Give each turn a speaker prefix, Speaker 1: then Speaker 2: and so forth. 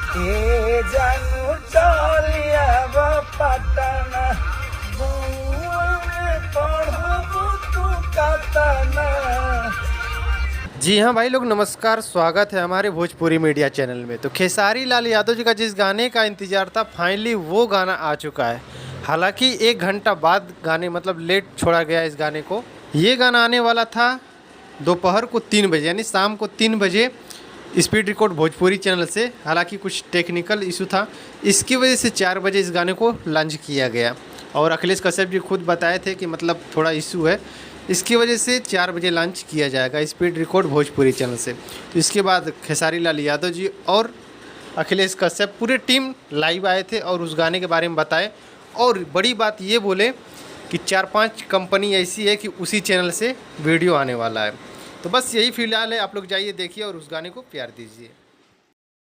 Speaker 1: ए जानू चलिया पटना जी हाँ भाई लोग, नमस्कार, स्वागत है हमारे भोजपुरी मीडिया चैनल में। तो खेसारी लाल यादव जी का जिस गाने का इंतज़ार था, फाइनली वो गाना आ चुका है। हालांकि 1 घंटा बाद गाने मतलब लेट छोड़ा गया इस गाने को। ये गाना आने वाला था दोपहर को 3 बजे, यानी शाम को 3 बजे स्पीड रिकॉर्ड भोजपुरी चैनल से। हालांकि कुछ टेक्निकल इशू था, इसकी वजह से 4 बजे इस गाने को लॉन्च किया गया। और अखिलेश कश्यप जी खुद बताए थे कि मतलब थोड़ा इशू है, इसकी वजह से 4 बजे लॉन्च किया जाएगा स्पीड रिकॉर्ड भोजपुरी चैनल से। तो इसके बाद खेसारी लाल यादव जी और अखिलेश कश्यप पूरे टीम लाइव आए थे और उस गाने के बारे में बताए। और बड़ी बात ये बोले कि 4-5 कंपनी ऐसी है कि उसी चैनल से वीडियो आने वाला है। तो बस यही फ़िलहाल है, आप लोग जाइए देखिए और उस गाने को प्यार दीजिए।